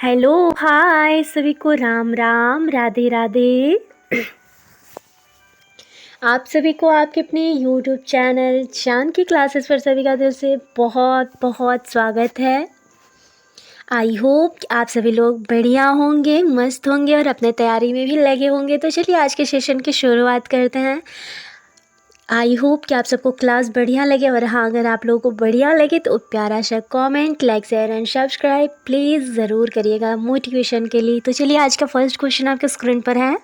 Hello hi सभी को राम राम राधे राधे। आप सभी को आपके अपने यूट्यूब चैनल जानकी क्लासेस पर सभी का दिल से बहुत बहुत स्वागत है। आई होप कि आप सभी लोग बढ़िया होंगे, मस्त होंगे और अपने तैयारी में भी लगे होंगे। तो चलिए आज के सेशन की शुरुआत करते हैं। आई होप कि आप सबको क्लास बढ़िया लगे और हाँ, अगर आप लोगों को बढ़िया लगे तो प्यारा सा comment, like, share and subscribe please ज़रूर करिएगा मोटिवेशन के लिए। तो चलिए आज का फर्स्ट क्वेश्चन आपके स्क्रीन पर है।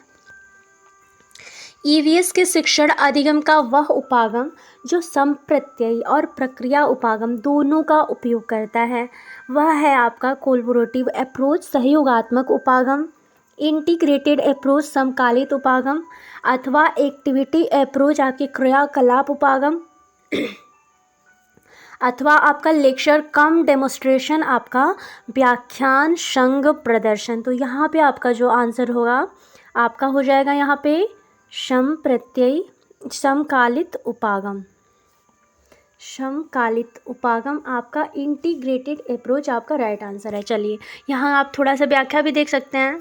ईवीएस के शिक्षण अधिगम का वह उपागम जो संप्रत्यय और प्रक्रिया उपागम दोनों का उपयोग करता है वह है आपका कोलैबोरेटिव अप्रोच, सहयोगात्मक उपागम, इंटीग्रेटेड अप्रोच, समकालित उपागम अथवा एक्टिविटी अप्रोच आपके क्रियाकलाप उपागम अथवा आपका लेक्चर कम डेमोन्स्ट्रेशन आपका व्याख्यान संघ प्रदर्शन। तो यहाँ पे आपका जो आंसर होगा आपका हो जाएगा यहाँ पे समप्रत्यय समकालित उपागम। समकालित उपागम आपका इंटीग्रेटेड अप्रोच आपका राइट आंसर है। चलिए यहाँ आप थोड़ा सा व्याख्या भी देख सकते हैं।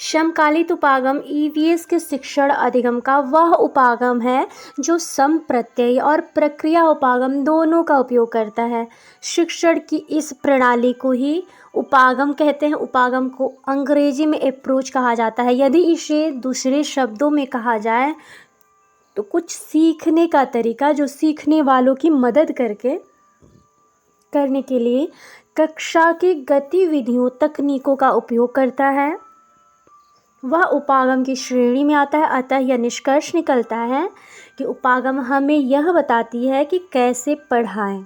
समकालित उपागम ईवीएस के शिक्षण अधिगम का वह उपागम है जो संप्रत्यय और प्रक्रिया उपागम दोनों का उपयोग करता है। शिक्षण की इस प्रणाली को ही उपागम कहते हैं। उपागम को अंग्रेजी में अप्रोच कहा जाता है। यदि इसे दूसरे शब्दों में कहा जाए तो कुछ सीखने का तरीका जो सीखने वालों की मदद करने के लिए कक्षा की गतिविधियों तकनीकों का उपयोग करता है वह उपागम की श्रेणी में आता है। अतः यह निष्कर्ष निकलता है कि उपागम हमें यह बताती है कि कैसे पढ़ाएं।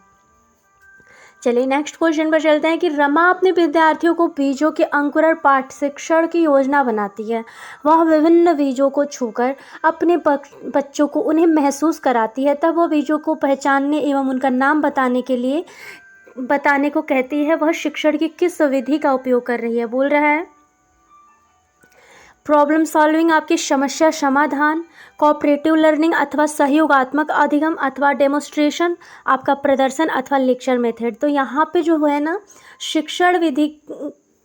चलिए नेक्स्ट क्वेश्चन पर चलते हैं कि रमा अपने विद्यार्थियों को बीजों के अंकुरण पाठ शिक्षण की योजना बनाती है। वह विभिन्न बीजों को छूकर अपने बच्चों को उन्हें महसूस कराती है। तब वह बीजों को पहचानने एवं उनका नाम बताने को कहती है। वह शिक्षण की किस विधि का उपयोग कर रही है? बोल रहा है प्रॉब्लम सॉल्विंग आपकी समस्या समाधान, कोऑपरेटिव लर्निंग अथवा सहयोगात्मक अधिगम अथवा डेमोन्स्ट्रेशन आपका प्रदर्शन अथवा लेक्चर मेथड। तो यहाँ पे जो है ना शिक्षण विधि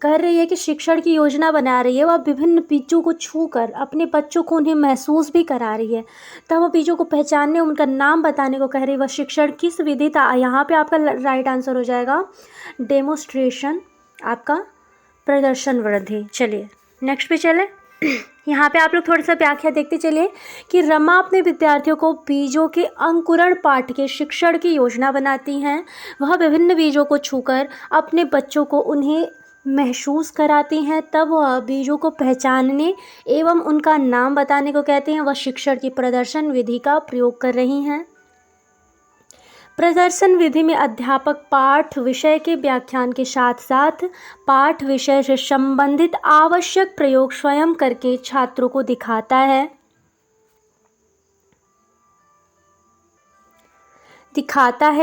कर रही है कि शिक्षण की योजना बना रही है। वह विभिन्न बीजों को छूकर अपने बच्चों को उन्हें महसूस भी करा रही है। तब वह बीजों को पहचानने उनका नाम बताने को कह रही है। वह शिक्षण किस विधि था? यहाँ पे आपका राइट आंसर हो जाएगा डेमोन्स्ट्रेशन आपका प्रदर्शन वृद्धि। चलिए नेक्स्ट पे चले। यहाँ पे आप लोग थोड़ा सा व्याख्या देखते चलिए कि रमा अपने विद्यार्थियों को बीजों के अंकुरण पाठ के शिक्षण की योजना बनाती हैं। वह विभिन्न बीजों को छूकर अपने बच्चों को उन्हें महसूस कराती हैं। तब वह बीजों को पहचानने एवं उनका नाम बताने को कहते हैं। वह शिक्षण की प्रदर्शन विधि का प्रयोग कर रही हैं। प्रदर्शन विधि में अध्यापक पाठ विषय के व्याख्यान के साथ साथ पाठ विषय से संबंधित आवश्यक प्रयोग स्वयं करके छात्रों को दिखाता है।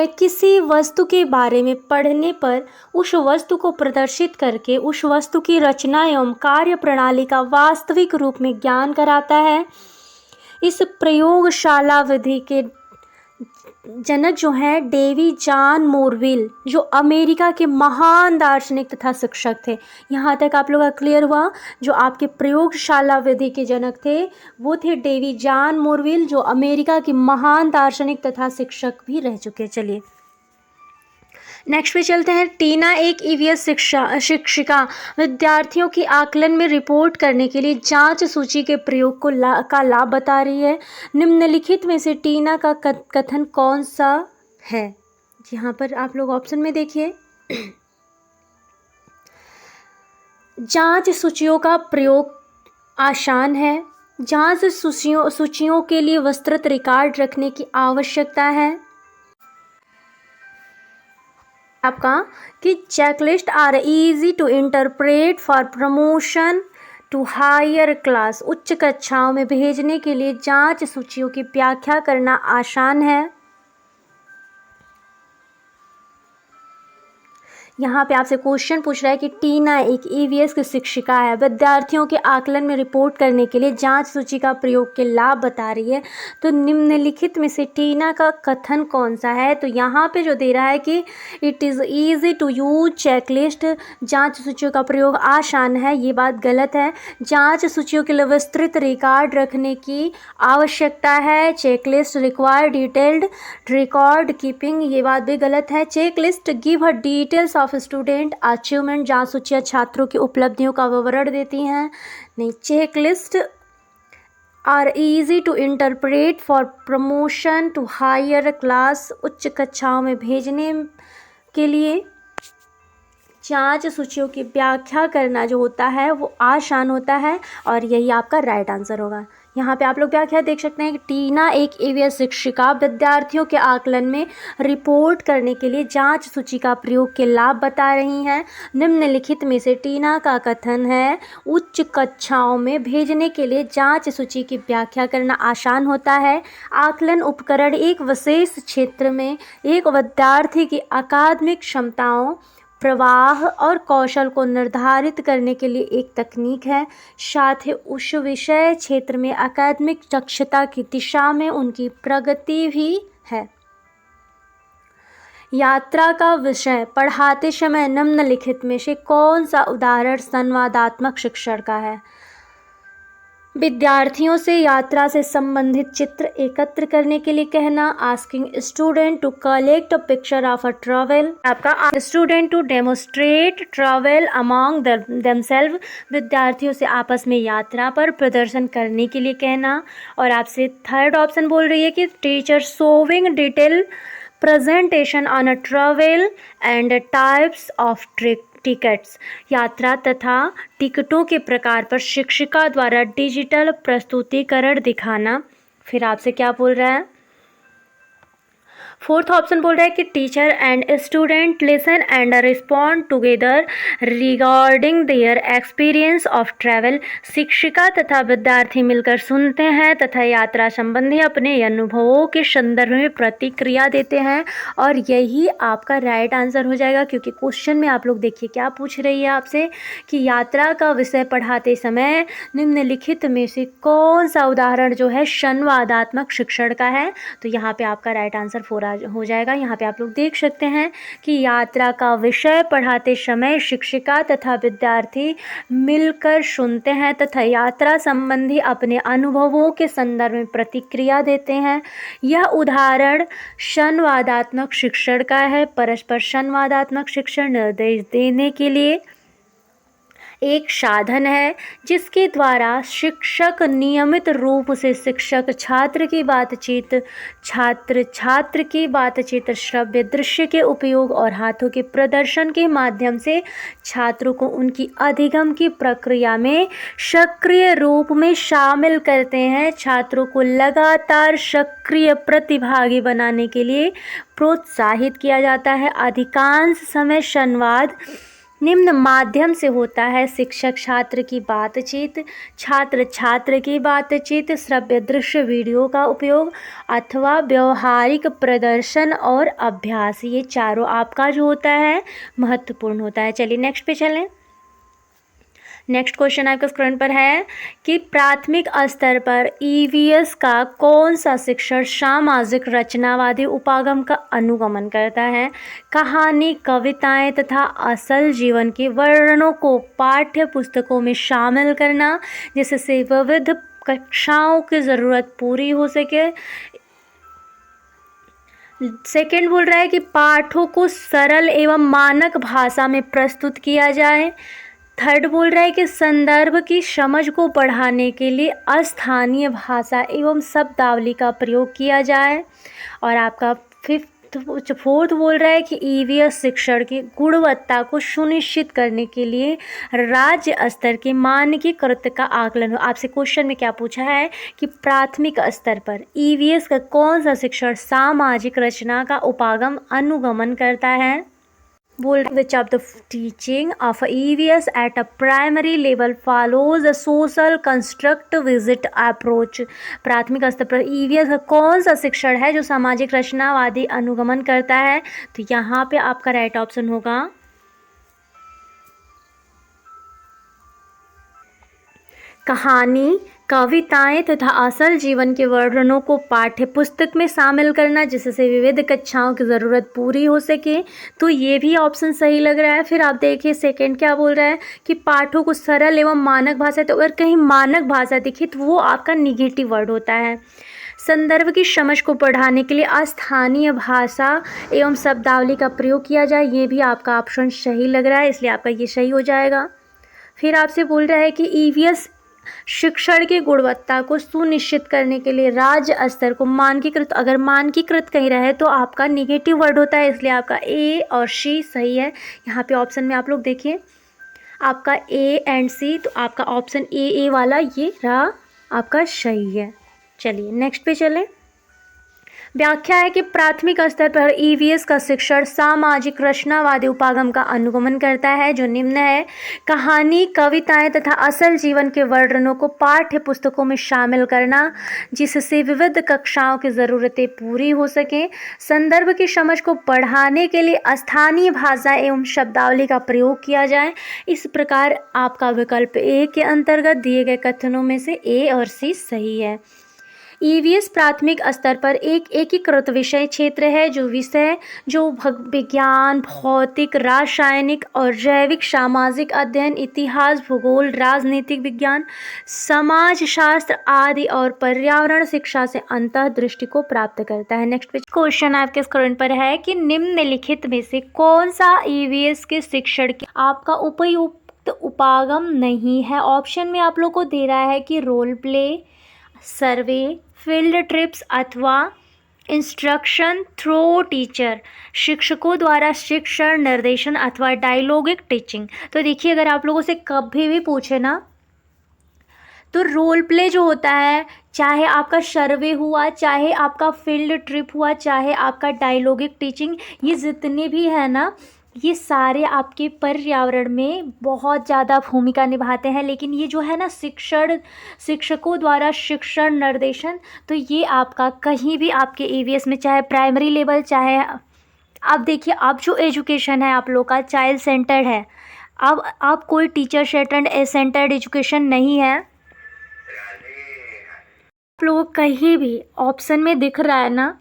किसी वस्तु के बारे में पढ़ने पर उस वस्तु को प्रदर्शित करके उस वस्तु की रचना एवं कार्य प्रणाली का वास्तविक रूप में ज्ञान कराता है। इस प्रयोगशाला विधि के जनक जो हैं डेविड जॉन मोरविल, जो अमेरिका के महान दार्शनिक तथा शिक्षक थे। यहाँ तक आप लोगों का क्लियर हुआ? जो आपके प्रयोगशाला विधि के जनक थे वो थे डेविड जॉन मोरविल, जो अमेरिका के महान दार्शनिक तथा शिक्षक भी रह चुके। चलिए नेक्स्ट पे चलते हैं। टीना एक ईवीएस शिक्षिका विद्यार्थियों की आकलन में रिपोर्ट करने के लिए जांच सूची के प्रयोग का लाभ बता रही है। निम्नलिखित में से टीना का कथन कौन सा है? यहाँ पर आप लोग ऑप्शन में देखिए। जांच सूचियों का प्रयोग आसान है। जांच सूचियों के लिए विस्तृत रिकॉर्ड रखने की आवश्यकता है। आपका कि checklist are easy to interpret for promotion to higher class. उच्च कक्षाओं में भेजने के लिए जांच सूचियों की व्याख्या करना आसान है। यहाँ पे आपसे क्वेश्चन पूछ रहा है कि टीना एक ईवीएस की शिक्षिका है, विद्यार्थियों के आकलन में रिपोर्ट करने के लिए जांच सूची का प्रयोग के लाभ बता रही है। तो निम्नलिखित में से टीना का कथन कौन सा है? तो यहाँ पे जो दे रहा है कि it is easy to use checklist, जांच सूचियों का प्रयोग आसान है, ये बात गलत है। जांच सूचियों के लिए विस्तृत रिकॉर्ड रखने की आवश्यकता है, checklist require detailed record keeping, ये बात भी गलत है। Checklist give a details of student achievement, जांच सूचियाँ छात्रों की उपलब्धियों का विवरण देती हैं, नहीं। Checklist are easy to interpret for promotion to higher class, उच्च कक्षाओं में भेजने के लिए जांच सूचियों की व्याख्या करना जो होता है वो आसान होता है, और यही आपका राइट आंसर होगा। यहाँ पे आप लोग व्याख्या देख सकते हैं कि टीना एक ईवीएस शिक्षिका विद्यार्थियों के आकलन में रिपोर्ट करने के लिए जांच सूची का प्रयोग के लाभ बता रही हैं। निम्नलिखित में से टीना का कथन है उच्च कक्षाओं में भेजने के लिए जांच सूची की व्याख्या करना आसान होता है। आकलन उपकरण एक विशेष क्षेत्र में एक विद्यार्थी की अकादमिक क्षमताओं, प्रवाह और कौशल को निर्धारित करने के लिए एक तकनीक है, साथ ही उस विषय क्षेत्र में अकादमिक दक्षता की दिशा में उनकी प्रगति भी है। यात्रा का विषय पढ़ाते समय निम्नलिखित में से कौन सा उदाहरण संवादात्मक शिक्षण का है? विद्यार्थियों से यात्रा से संबंधित चित्र एकत्र करने के लिए कहना, asking student to collect a picture of a travel, आपका student to demonstrate travel among themselves, विद्यार्थियों से आपस में यात्रा पर प्रदर्शन करने के लिए कहना। और आपसे थर्ड ऑप्शन बोल रही है कि teacher showing detail presentation on a travel and types of tickets, यात्रा तथा टिकटों के प्रकार पर शिक्षिका द्वारा डिजिटल प्रस्तुतिकरण दिखाना। फिर आपसे क्या बोल रहा है? फोर्थ ऑप्शन बोल रहा है कि teacher and student listen and respond together regarding their experience of travel, शिक्षिका तथा विद्यार्थी मिलकर सुनते हैं तथा यात्रा संबंधी अपने अनुभवों के संदर्भ में प्रतिक्रिया देते हैं। और यही आपका राइट आंसर हो जाएगा, क्योंकि क्वेश्चन में आप लोग देखिए क्या पूछ रही है आपसे कि यात्रा का विषय पढ़ाते समय निम्नलिखित में से कौन सा उदाहरण जो है संवादात्मक शिक्षण का है। तो यहाँ पे आपका राइट आंसर 4 हो जाएगा। यहाँ पे आप लोग देख सकते हैं कि यात्रा का विषय पढ़ाते समय शिक्षिका तथा विद्यार्थी मिलकर सुनते हैं तथा यात्रा संबंधी अपने अनुभवों के संदर्भ में प्रतिक्रिया देते हैं। यह उदाहरण संवादात्मक शिक्षण का है। परस्पर संवादात्मक शिक्षण निर्देश देने के लिए एक साधन है जिसके द्वारा शिक्षक नियमित रूप से शिक्षक छात्र की बातचीत, छात्र छात्र की बातचीत, श्रव्य दृश्य के उपयोग और हाथों के प्रदर्शन के माध्यम से छात्रों को उनकी अधिगम की प्रक्रिया में सक्रिय रूप में शामिल करते हैं। छात्रों को लगातार सक्रिय प्रतिभागी बनाने के लिए प्रोत्साहित किया जाता है। अधिकांश समय संवाद निम्न माध्यम से होता है: शिक्षक छात्र की बातचीत, छात्र छात्र की बातचीत, श्रव्य दृश्य वीडियो का उपयोग अथवा व्यवहारिक प्रदर्शन और अभ्यास। ये चारों आपका जो होता है महत्वपूर्ण होता है। चलिए नेक्स्ट पे चलें। नेक्स्ट क्वेश्चन आपका स्क्रीन पर है कि प्राथमिक स्तर पर ईवीएस का कौन सा शिक्षण सामाजिक रचनावादी उपागम का अनुगमन करता है? कहानी, कविताएं तथा असल जीवन के वर्णनों को पाठ्य पुस्तकों में शामिल करना जिससे विविध कक्षाओं की ज़रूरत पूरी हो सके। सेकेंड बोल रहा है कि पाठों को सरल एवं मानक भाषा में प्रस्तुत किया जाए। थर्ड बोल रहा है कि संदर्भ की समझ को बढ़ाने के लिए अस्थानीय भाषा एवं शब्दावली का प्रयोग किया जाए। और आपका फोर्थ बोल रहा है कि ईवीएस शिक्षण की गुणवत्ता को सुनिश्चित करने के लिए राज्य स्तर के मानकीकृत का आकलन हो। आपसे क्वेश्चन में क्या पूछा है कि प्राथमिक स्तर पर ईवीएस का कौन सा शिक्षण सामाजिक रचना का उपागम अनुगमन करता है? Which of the teaching of EVS at a primary level follows a social constructivist approach? प्राथमिक स्तर पर EVS का कौन सा शिक्षण है जो सामाजिक रचनावादी अनुगमन करता है? तो यहाँ पे आपका राइट ऑप्शन होगा कहानी, कविताएं तथा असल जीवन के वर्णनों को पाठ्य पुस्तक में शामिल करना जिससे विविध कक्षाओं की ज़रूरत पूरी हो सके। तो ये भी ऑप्शन सही लग रहा है। फिर आप देखिए सेकंड क्या बोल रहा है कि पाठों को सरल एवं मानक भाषा, तो अगर कहीं मानक भाषा दिखे तो वो आपका निगेटिव वर्ड होता है। संदर्भ की समझ को बढ़ाने के लिए अस्थानीय भाषा एवं शब्दावली का प्रयोग किया जाए, ये भी आपका ऑप्शन सही लग रहा है, इसलिए आपका ये सही हो जाएगा। फिर आपसे बोल रहा है कि ईवीएस शिक्षण की गुणवत्ता को सुनिश्चित करने के लिए राज्य स्तर को मानकीकृत, अगर मानकीकृत कहीं रहे तो आपका निगेटिव वर्ड होता है, इसलिए आपका ए और सी सही है। यहाँ पे ऑप्शन में आप लोग देखिए आपका ए एंड सी, तो आपका ऑप्शन ए वाला ये रहा आपका सही है। चलिए नेक्स्ट पे चलें। व्याख्या है कि प्राथमिक स्तर पर ईवीएस का शिक्षण सामाजिक रचनावादी उपागम का अनुगमन करता है जो निम्न है: कहानी, कविताएं तथा असल जीवन के वर्णनों को पाठ्य पुस्तकों में शामिल करना जिससे विविध कक्षाओं की ज़रूरतें पूरी हो सकें, संदर्भ की समझ को बढ़ाने के लिए स्थानीय भाषा एवं शब्दावली का प्रयोग किया जाए। इस प्रकार आपका विकल्प ए के अंतर्गत दिए गए कथनों में से ए और सी सही है। ईवीएस प्राथमिक स्तर पर एक एकीकृत विषय क्षेत्र है जो विज्ञान, भौतिक, रासायनिक और जैविक, सामाजिक अध्ययन, इतिहास, भूगोल, राजनीतिक विज्ञान, समाजशास्त्र आदि और पर्यावरण शिक्षा से अंतर्दृष्टि को प्राप्त करता है। नेक्स्ट क्वेश्चन आपके स्क्रीन पर है कि निम्नलिखित में से कौन सा ईवीएस के शिक्षण के आपका उपयुक्त उपागम नहीं है। ऑप्शन में आप लोग को दे रहा है कि रोल प्ले, सर्वे, फील्ड ट्रिप्स अथवा इंस्ट्रक्शन थ्रू टीचर, शिक्षकों द्वारा शिक्षण निर्देशन अथवा डायलॉगिक टीचिंग। तो देखिए अगर आप लोगों से कभी भी पूछे ना तो रोल प्ले जो होता है, चाहे आपका सर्वे हुआ, चाहे आपका फील्ड ट्रिप हुआ, चाहे आपका डायलॉगिक टीचिंग, ये जितने भी है ना ये सारे आपके पर्यावरण में बहुत ज़्यादा भूमिका निभाते हैं। लेकिन ये जो है ना शिक्षकों द्वारा शिक्षण निर्देशन, तो ये आपका कहीं भी आपके ईवीएस में, चाहे प्राइमरी लेवल, चाहे अब देखिए अब जो एजुकेशन है आप लोग का चाइल्ड सेंटर्ड है, अब कोई टीचर सेंटर्ड एजुकेशन नहीं है। आप लोगों को कहीं भी ऑप्शन में दिख रहा है ना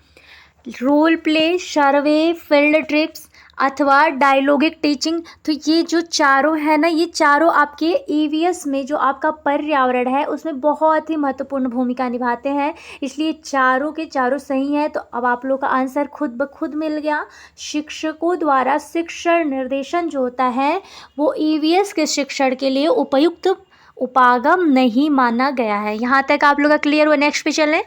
रोल प्ले, सर्वे, फील्ड ट्रिप्स अथवा डायलॉगिक टीचिंग, तो ये जो चारों है ना ये चारों आपके ईवीएस में जो आपका पर्यावरण है उसमें बहुत ही महत्वपूर्ण भूमिका निभाते हैं, इसलिए चारों के चारों सही हैं। तो अब आप लोग का आंसर खुद ब खुद मिल गया। शिक्षकों द्वारा शिक्षण निर्देशन जो होता है वो ईवीएस के शिक्षण के लिए उपयुक्त उपागम नहीं माना गया है। यहाँ तक आप लोग का क्लियर हुआ। नेक्स्ट पे चलें।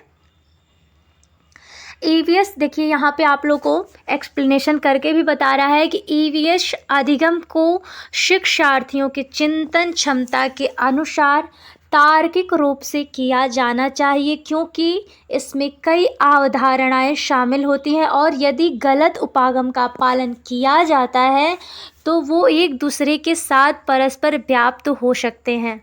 ईवीएस देखिए यहाँ पे आप लोग को एक्सप्लेनेशन करके भी बता रहा है कि ईवीएस अधिगम को शिक्षार्थियों के चिंतन क्षमता के अनुसार तार्किक रूप से किया जाना चाहिए क्योंकि इसमें कई अवधारणाएं शामिल होती हैं और यदि गलत उपागम का पालन किया जाता है तो वो एक दूसरे के साथ परस्पर व्याप्त हो सकते हैं।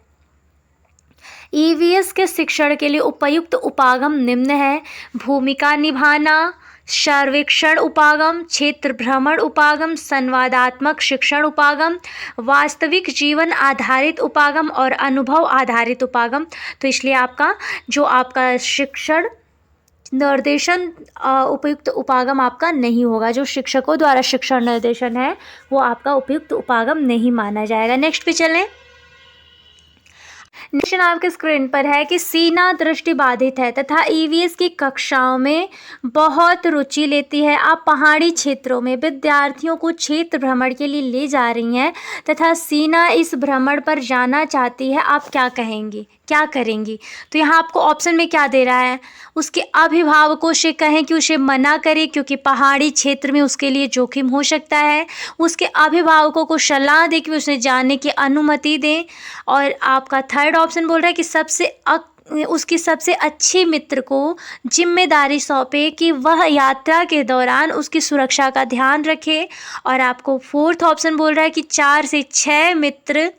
ईवीएस के शिक्षण के लिए उपयुक्त उपागम निम्न है: भूमिका निभाना, सर्वेक्षण उपागम, क्षेत्र भ्रमण उपागम, संवादात्मक शिक्षण उपागम, वास्तविक जीवन आधारित उपागम और अनुभव आधारित उपागम। तो इसलिए आपका जो आपका शिक्षण निर्देशन उपयुक्त उपागम आपका नहीं होगा, जो शिक्षकों द्वारा शिक्षण निर्देशन है वो आपका उपयुक्त उपागम नहीं माना जाएगा। नेक्स्ट पे चलें। क्वेश्चन आपके स्क्रीन पर है कि सीना दृष्टि बाधित है तथा ईवीएस की कक्षाओं में बहुत रुचि लेती है। आप पहाड़ी क्षेत्रों में विद्यार्थियों को क्षेत्र भ्रमण के लिए ले जा रही हैं तथा सीना इस भ्रमण पर जाना चाहती है, आप क्या कहेंगी, क्या करेंगी? तो यहाँ आपको ऑप्शन में क्या दे रहा है, उसके अभिभावकों से कहें कि उसे मना करें क्योंकि पहाड़ी क्षेत्र में उसके लिए जोखिम हो सकता है, उसके अभिभावकों को सलाह दें कि उसे जाने की अनुमति दें, और आपका थर्ड ऑप्शन बोल रहा है कि उसकी सबसे अच्छे मित्र को जिम्मेदारी सौंपे कि वह यात्रा के दौरान उसकी सुरक्षा का ध्यान रखे, और आपको फोर्थ ऑप्शन बोल रहा है कि 4 से 6 मित्र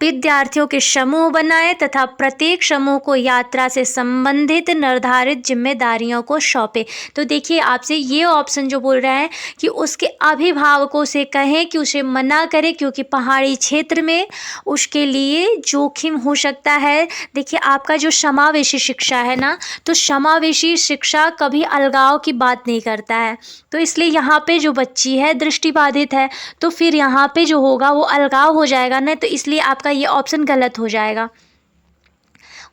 विद्यार्थियों के समूह बनाए तथा प्रत्येक समूह को यात्रा से संबंधित निर्धारित जिम्मेदारियों को सौंपे। तो देखिए आपसे ये ऑप्शन जो बोल रहा है कि उसके अभिभावकों से कहें कि उसे मना करें, क्योंकि पहाड़ी क्षेत्र में उसके लिए जोखिम हो सकता है। देखिए आपका जो समावेशी शिक्षा है ना, तो समावेशी शिक्षा कभी अलगाव की बात नहीं करता है। तो इसलिए यहाँ पे जो बच्ची है दृष्टिबाधित है, तो फिर यहाँ पे जो होगा वो अलगाव हो जाएगा ना, तो इसलिए आपका ये ऑप्शन गलत हो जाएगा।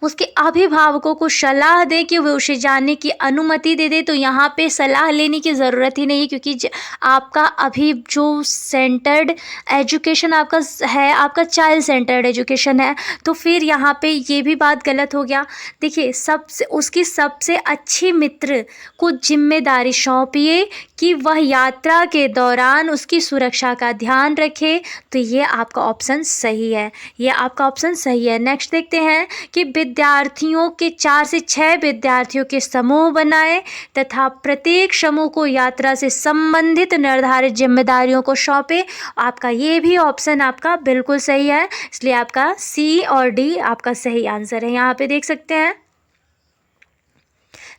उसके अभिभावकों को सलाह दे कि वे उसे जाने की अनुमति दे दे। तो यहाँ पे सलाह लेने की ज़रूरत ही नहीं है, क्योंकि आपका अभी जो सेंटर्ड एजुकेशन आपका है, आपका चाइल्ड सेंटर्ड एजुकेशन है, तो फिर यहाँ पे ये भी बात गलत हो गया। देखिए उसकी सबसे अच्छी मित्र को जिम्मेदारी सौंपिए कि वह यात्रा के दौरान उसकी सुरक्षा का ध्यान रखे। तो ये आपका ऑप्शन सही है, ये आपका ऑप्शन सही है। नेक्स्ट देखते हैं कि विद्यार्थियों के 4 से 6 विद्यार्थियों के समूह बनाए तथा प्रत्येक समूह को यात्रा से संबंधित निर्धारित जिम्मेदारियों को सौंपे। आपका ये भी ऑप्शन आपका बिल्कुल सही है, इसलिए आपका सी और डी आपका सही आंसर है। यहाँ पे देख सकते हैं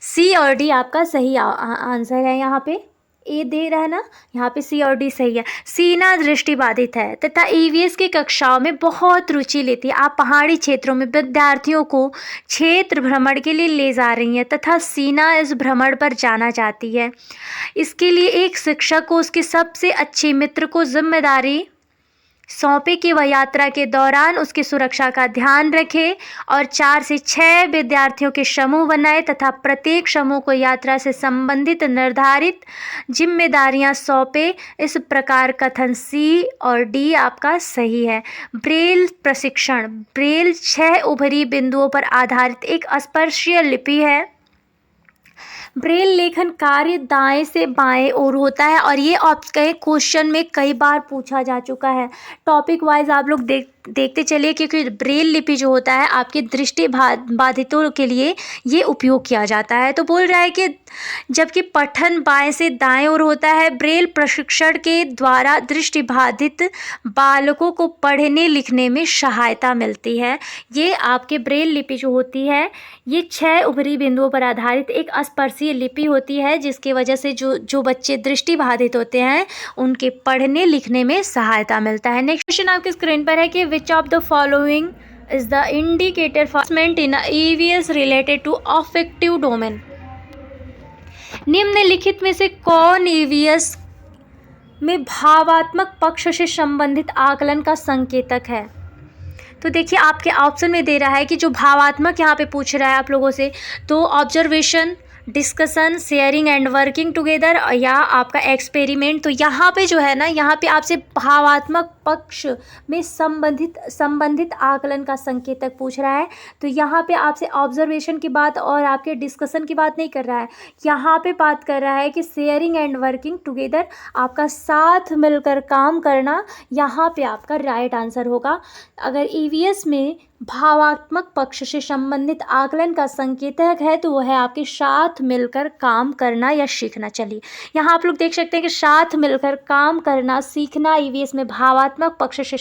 सी और डी आपका सही आंसर है। यहाँ पे ए दे रहा है ना, यहाँ पे सी और डी सही है। सीना दृष्टिबाधित है तथा ईवीएस की कक्षाओं में बहुत रुचि लेती है। आप पहाड़ी क्षेत्रों में विद्यार्थियों को क्षेत्र भ्रमण के लिए ले जा रही हैं तथा सीना इस भ्रमण पर जाना चाहती है। इसके लिए एक शिक्षक को उसके सबसे अच्छे मित्र को जिम्मेदारी सौंपे कि वह यात्रा के दौरान उसकी सुरक्षा का ध्यान रखे और 4 से 6 विद्यार्थियों के समूह बनाए तथा प्रत्येक समूह को यात्रा से संबंधित निर्धारित जिम्मेदारियां सौंपे। इस प्रकार कथन सी और डी आपका सही है। ब्रेल प्रशिक्षण। ब्रेल 6 उभरी बिंदुओं पर आधारित एक स्पर्शीय लिपि है। ब्रेल लेखन कार्य दाएं से बाएं ओर होता है और ये आपके क्वेश्चन में कई बार पूछा जा चुका है। टॉपिक वाइज आप लोग देखते चलिए, क्योंकि ब्रेल लिपि जो होता है आपके दृष्टि बाधितों के लिए ये उपयोग किया जाता है। तो बोल रहा है कि जबकि पठन बाएं से दाएं ओर होता है, ब्रेल प्रशिक्षण के द्वारा दृष्टिबाधित बालकों को पढ़ने लिखने में सहायता मिलती है। ये आपके ब्रेल लिपि जो होती है ये 6 उभरी बिंदुओं पर आधारित एक स्पर्शीय लिपि होती है, जिसकी वजह से जो बच्चे दृष्टिबाधित होते हैं उनके पढ़ने लिखने में सहायता मिलता है। नेक्स्ट क्वेश्चन आपके स्क्रीन पर है कि which of the following is the indicator for assessment in EVS related to affective domain. निम्नलिखित में से कौन ईवीएस में भावात्मक पक्ष से संबंधित आकलन का संकेतक है। तो देखिए आपके ऑप्शन में दे रहा है कि जो भावात्मक यहाँ पे पूछ रहा है आप लोगों से, तो observation, discussion, sharing and working together या आपका एक्सपेरिमेंट। तो यहाँ पे जो है ना, यहाँ पे आपसे भावात्मक पक्ष में संबंधित आकलन का संकेतक पूछ रहा है। तो यहाँ पे आपसे ऑब्जर्वेशन की बात और आपके डिस्कशन की बात नहीं कर रहा है, यहाँ पे बात कर रहा है कि शेयरिंग एंड वर्किंग टुगेदर, आपका साथ मिलकर काम करना, यहाँ पे आपका राइट आंसर होगा। अगर ईवीएस में भावात्मक पक्ष से संबंधित आकलन का संकेतक है तो वह है आपके साथ मिलकर काम करना या सीखना। चलिए यहाँ आप लोग देख सकते हैं कि साथ मिलकर काम करना, सीखना ईवीएस में भावात्मक पक्ष से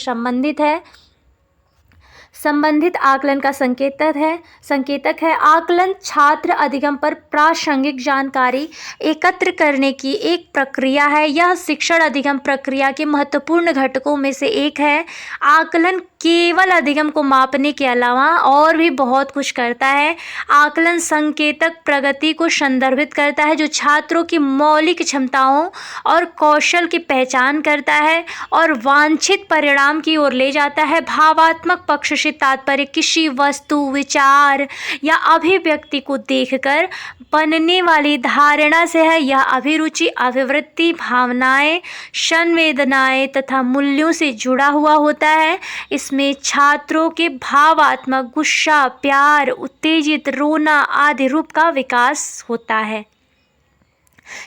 संबंधित आकलन का संकेतक है। आकलन छात्र अधिगम पर प्रासंगिक जानकारी एकत्र करने की एक प्रक्रिया है। यह शिक्षण अधिगम प्रक्रिया के महत्वपूर्ण घटकों में से एक है। आकलन केवल अधिगम को मापने के अलावा और भी बहुत कुछ करता है। आकलन संकेतक प्रगति को संदर्भित करता है, जो छात्रों की मौलिक क्षमताओं और कौशल की पहचान करता है और वांछित परिणाम की ओर ले जाता है। भावात्मक पक्ष से तात्पर्य किसी वस्तु, विचार या अभिव्यक्ति को देखकर बनने वाली धारणा से है। यह अभिरुचि, अभिवृत्ति, भावनाएं, संवेदनाएं तथा मूल्यों से जुड़ा हुआ होता है। इसमें छात्रों के भावात्मक गुस्सा, प्यार, उत्तेजित, रोना आदि रूप का विकास होता है।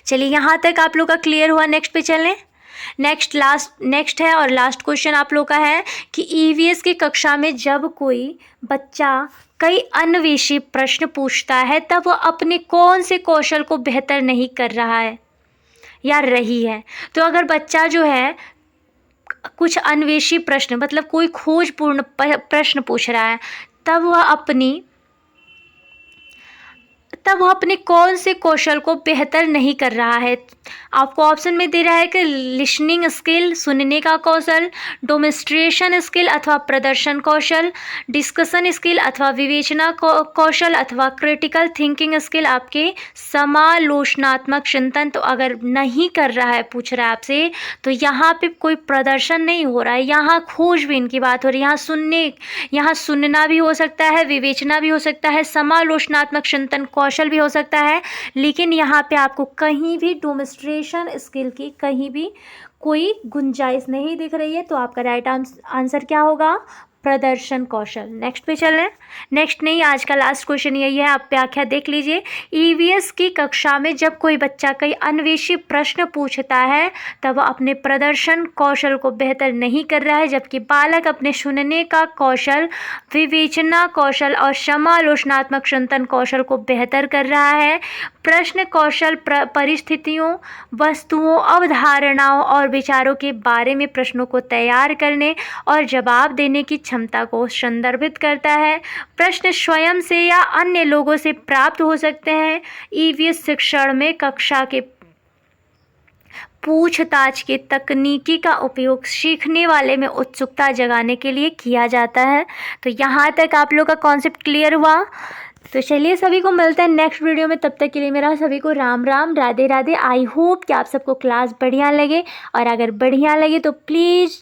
चलिए यहाँ तक आप लोग का क्लियर हुआ। नेक्स्ट पे चलें। नेक्स्ट है और लास्ट क्वेश्चन आप लोग का है कि ईवीएस की कक्षा में जब कोई बच्चा कई अन्वेषी प्रश्न पूछता है तब वह अपने कौन से कौशल को बेहतर नहीं कर रहा है या रही है। तो अगर बच्चा जो है कुछ अन्वेषी प्रश्न, मतलब कोई खोजपूर्ण प्रश्न पूछ रहा है, तब वह अपने कौन से कौशल को बेहतर नहीं कर रहा है। आपको ऑप्शन में दे रहा है कि लिसनिंग स्किल, सुनने का कौशल, डोमेस्ट्रेशन स्किल अथवा प्रदर्शन कौशल, डिस्कशन स्किल अथवा विवेचना कौशल, अथवा क्रिटिकल थिंकिंग स्किल, आपके समालोचनात्मक चिंतन। तो अगर नहीं कर रहा है, पूछ रहा है आपसे, तो यहाँ पे कोई प्रदर्शन नहीं हो रहा है, यहाँ खोजबीन की बात हो रही है। यहाँ सुनना भी हो सकता है, विवेचना भी हो सकता है, समालोचनात्मक चिंतन कौशल भी हो सकता है, लेकिन यहाँ पे आपको कहीं भी डोमेस्ट्रेशन स्किल की कहीं भी कोई गुंजाइश नहीं दिख रही है। तो आपका राइट आंसर क्या होगा? प्रदर्शन कौशल। नेक्स्ट पे चलें। नेक्स्ट नहीं, आज का लास्ट क्वेश्चन यही है, आप व्याख्या देख लीजिए। ईवीएस की कक्षा में जब कोई बच्चा कई अन्वेषी प्रश्न पूछता है, तब वह अपने प्रदर्शन कौशल को बेहतर नहीं कर रहा है, जबकि बालक अपने सुनने का कौशल, विवेचना कौशल और समालोचनात्मक चिंतन कौशल को बेहतर कर रहा है। प्रश्न कौशल परिस्थितियों, वस्तुओं, अवधारणाओं और विचारों के बारे में प्रश्नों को तैयार करने और जवाब देने की क्षमता को संदर्भित करता है। प्रश्न स्वयं से या अन्य लोगों से प्राप्त हो सकते हैं। ईवीएस शिक्षण में कक्षा के पूछताछ की तकनीकी का उपयोग सीखने वाले में उत्सुकता जगाने के लिए किया जाता है। तो यहाँ तक आप लोग का कॉन्सेप्ट क्लियर हुआ। तो चलिए, सभी को मिलते हैं नेक्स्ट वीडियो में। तब तक के लिए मेरा सभी को राम राम, राधे राधे। आई होप कि आप सबको क्लास बढ़िया लगे, और अगर बढ़िया लगे तो please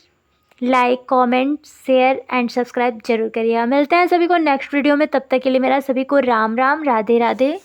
like, comment, share and subscribe जरूर करिएगा। मिलते हैं सभी को नेक्स्ट वीडियो में। तब तक के लिए मेरा सभी को राम राम, राधे राधे।